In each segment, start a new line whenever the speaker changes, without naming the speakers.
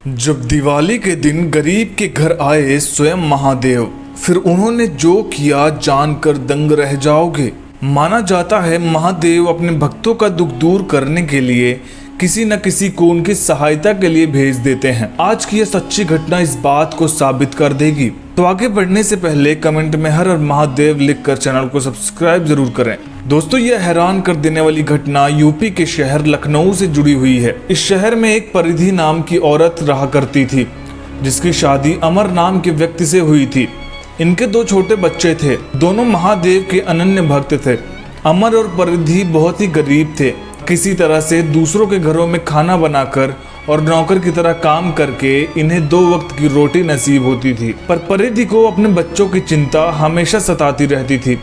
जब दिवाली के दिन गरीब के घर आए स्वयं महादेव, फिर उन्होंने जो किया जानकर दंग रह जाओगे। माना जाता है महादेव अपने भक्तों का दुख दूर करने के लिए किसी न किसी को उनकी सहायता के लिए भेज देते हैं। आज की यह सच्ची घटना इस बात को साबित कर देगी। तो आगे बढ़ने से पहले कमेंट में हर हर महादेव लिखकर चैनल को सब्सक्राइब जरूर करें। दोस्तों, यह हैरान कर देने वाली घटना यूपी के शहर लखनऊ से जुड़ी हुई है। इस शहर में एक परिधि नाम की औरत रहा करती थी, जिसकी शादी अमर नाम के व्यक्ति से हुई थी। इनके दो छोटे बच्चे थे। दोनों महादेव के अनन्य भक्त थे। अमर और परिधि बहुत ही गरीब थे। किसी तरह से दूसरों के घरों में खाना बनाकर और नौकर की तरह काम करके इन्हें 2 वक्त की रोटी नसीब होती थी। पर परिधि को अपने बच्चों की चिंता हमेशा सताती रहती थी।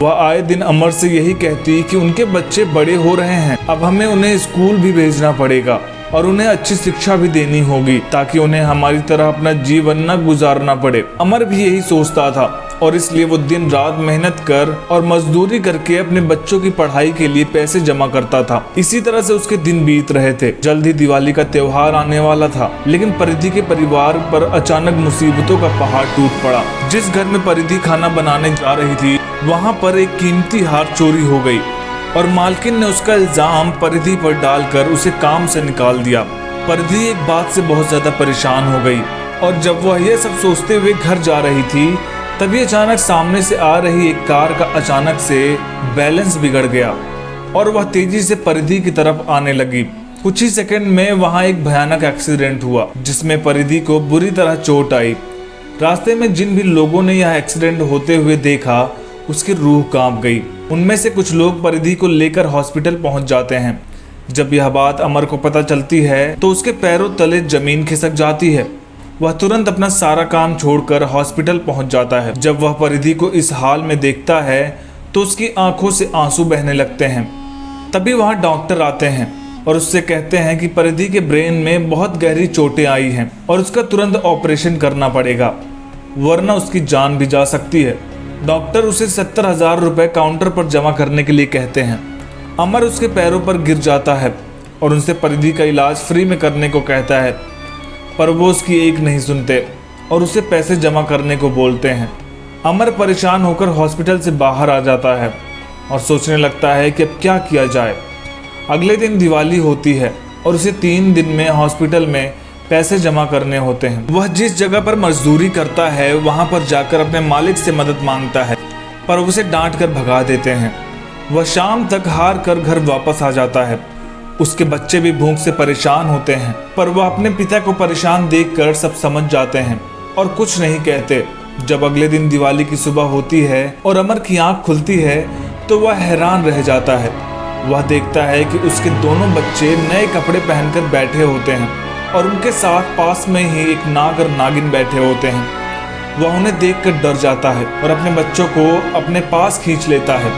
वह आए दिन अमर से यही कहती कि उनके बच्चे बड़े हो रहे हैं, अब हमें उन्हें स्कूल भी भेजना पड़ेगा और उन्हें अच्छी शिक्षा भी देनी होगी ताकि उन्हें हमारी तरह अपना जीवन न गुजारना पड़े। अमर भी यही सोचता था और इसलिए वो दिन रात मेहनत कर और मजदूरी करके अपने बच्चों की पढ़ाई के लिए पैसे जमा करता था। इसी तरह से उसके दिन बीत रहे थे। जल्द ही दिवाली का त्योहार आने वाला था, लेकिन परिधि के परिवार पर अचानक मुसीबतों का पहाड़ टूट पड़ा। जिस घर में परिधि खाना बनाने जा रही थी, वहाँ पर एक कीमती हार चोरी हो गई और मालकिन ने उसका इल्जाम परिधि पर डालकर उसे काम से निकाल दिया। परिधि एक बात से बहुत ज्यादा परेशान हो गई और जब वह यह सब सोचते हुए घर जा रही थी, तभी अचानक सामने से आ रही एक कार का अचानक से बैलेंस बिगड़ गया और वह तेजी से परिधि की तरफ आने लगी। कुछ ही सेकंड में वहां एक भयानक एक्सीडेंट हुआ, जिसमें परिधि को बुरी तरह चोट आई। रास्ते में जिन भी लोगों ने यह एक्सीडेंट होते हुए देखा, उसकी रूह कांप गई। उनमें से कुछ लोग परिधि को लेकर हॉस्पिटल पहुंच जाते हैं। जब यह बात अमर को पता चलती है तो उसके पैरों तले जमीन खिसक जाती है। वह तुरंत अपना सारा काम छोड़कर हॉस्पिटल पहुंच जाता है। जब वह परिधि को इस हाल में देखता है तो उसकी आंखों से आंसू बहने लगते हैं। तभी वहां डॉक्टर आते हैं और उससे कहते हैं कि परिधि के ब्रेन में बहुत गहरी चोटें आई हैं और उसका तुरंत ऑपरेशन करना पड़ेगा, वरना उसकी जान भी जा सकती है। डॉक्टर उसे 70,000 रुपये काउंटर पर जमा करने के लिए कहते हैं। अमर उसके पैरों पर गिर जाता है और उनसे परिधि का इलाज फ्री में करने को कहता है, पर वो उसकी एक नहीं सुनते और उसे पैसे जमा करने को बोलते हैं। अमर परेशान होकर हॉस्पिटल से बाहर आ जाता है और सोचने लगता है कि अब क्या किया जाए। अगले दिन दिवाली होती है और उसे 3 दिन में हॉस्पिटल में पैसे जमा करने होते हैं। वह जिस जगह पर मजदूरी करता है वहां पर जाकर अपने मालिक से मदद मांगता है, पर उसे डांट कर भगा देते हैं। वह शाम तक हार कर घर वापस आ जाता है। उसके बच्चे भी भूख से परेशान होते हैं, पर वह अपने पिता को परेशान देखकर सब समझ जाते हैं और कुछ नहीं कहते। जब अगले दिन दिवाली की सुबह होती है और अमर की आंख खुलती है तो वह हैरान रह जाता है। वह देखता है कि उसके दोनों बच्चे नए कपड़े पहनकर बैठे होते हैं और उनके साथ पास में ही एक नाग और नागिन बैठे होते हैं। वह उन्हें देखकर डर जाता है और अपने बच्चों को अपने पास खींच लेता है।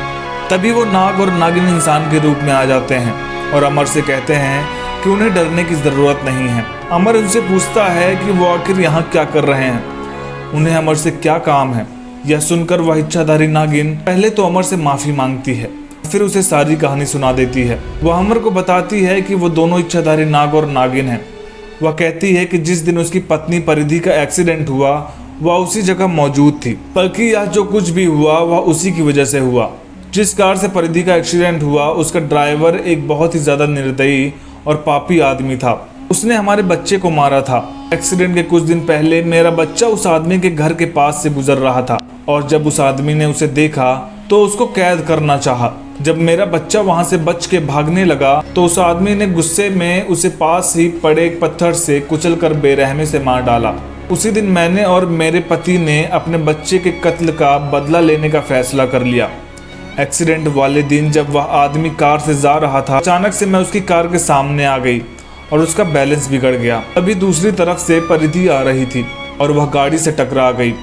तभी वो नाग और नागिन इंसान के रूप में आ जाते हैं और अमर से कहते हैं कि उन्हें डरने की ज़रूरत नहीं है। अमर उनसे पूछता है कि वो आखिर यहाँ क्या कर रहे हैं, उन्हें अमर से क्या काम है। यह सुनकर वह इच्छाधारी नागिन पहले तो अमर से माफ़ी मांगती है, फिर उसे सारी कहानी सुना देती है। वह अमर को बताती है कि वो दोनों इच्छाधारी नाग और नागिन हैं। वह कहती है कि जिस दिन उसकी पत्नी परिधि का एक्सीडेंट हुआ वह उसी जगह मौजूद थी, बल्कि यह जो कुछ भी हुआ वह उसी की वजह से हुआ। जिस कार से परिधि का एक्सीडेंट हुआ उसका ड्राइवर एक बहुत ही ज़्यादा निर्दयी और पापी आदमी था। उसने हमारे बच्चे को मारा था। एक्सीडेंट के कुछ दिन पहले मेरा बच्चा उस आदमी के घर के पास से गुजर रहा था और जब उस आदमी ने उसे देखा तो उसको कैद करना चाहा। जब मेरा बच्चा वहां से बच के भागने लगा तो उस आदमी ने गुस्से में उसे पास ही पड़े एक पत्थर से कुचलकर बेरहमी से मार डाला। उसी दिन मैंने और मेरे पति ने अपने बच्चे के कत्ल का बदला लेने का फैसला कर लिया। एक्सीडेंट वाले दिन जब वह आदमी कार से जा रहा था, अचानक से मैं उसकी कार के सामने आ गई और उसका बैलेंस बिगड़ गया। अभी दूसरी तरफ से परिधि आ रही थी और वह गाड़ी से टकरा गई।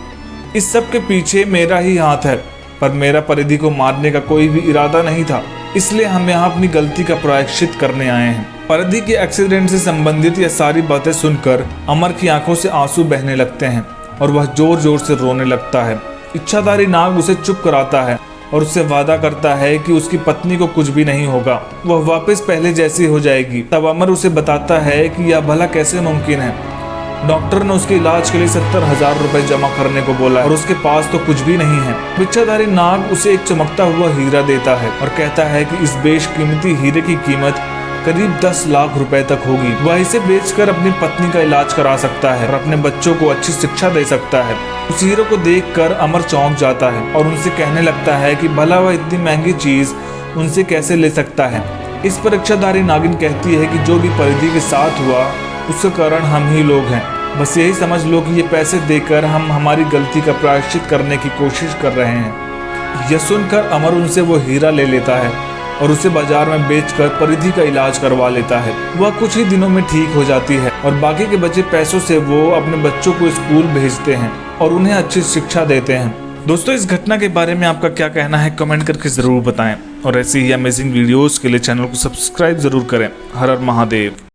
इस सब के पीछे मेरा ही हाथ है, पर मेरा परिधि को मारने का कोई भी इरादा नहीं था, इसलिए हम यहाँ अपनी गलती का प्रायश्चित करने आए हैं। परिधि के एक्सीडेंट से संबंधित यह सारी बातें सुनकर अमर की आंखों से आंसू बहने लगते हैं और वह जोर जोर से रोने लगता है। इच्छाधारी नाग उसे चुप कराता है और उससे वादा करता है कि उसकी पत्नी को कुछ भी नहीं होगा, वह वापस पहले जैसी हो जाएगी। तब अमर उसे बताता है कि यह भला कैसे मुमकिन है। डॉक्टर ने उसके इलाज के लिए 70,000 रुपए जमा करने को बोला और उसके पास तो कुछ भी नहीं है। भिक्षाधारी नाग उसे एक चमकता हुआ हीरा देता है और कहता है कि इस बेशकीमती हीरे की कीमत करीब 10 लाख रुपए तक होगी। वह इसे बेचकर अपनी पत्नी का इलाज करा सकता है और अपने बच्चों को अच्छी शिक्षा दे सकता है। उस हीरो को देखकर अमर चौंक जाता है और उनसे कहने लगता है कि भला वह इतनी महंगी चीज उनसे कैसे ले सकता है। इस पर भिक्षाधारी नागिन कहती है कि जो भी परिधि के साथ हुआ उसका कारण हम ही लोग हैं। बस यही समझ लो कि ये पैसे देकर हम हमारी गलती का प्रायश्चित करने की कोशिश कर रहे हैं। यह सुनकर अमर उनसे वो हीरा ले लेता है और उसे बाजार में बेचकर परिधि का इलाज करवा लेता है। वह कुछ ही दिनों में ठीक हो जाती है और बाकी के बचे पैसों से वो अपने बच्चों को स्कूल भेजते हैं और उन्हें अच्छी शिक्षा देते हैं। दोस्तों, इस घटना के बारे में आपका क्या कहना है कमेंट करके जरूर बताएं और ऐसी ही अमेजिंग वीडियोस के लिए चैनल को सब्सक्राइब जरूर करें। हर हर महादेव।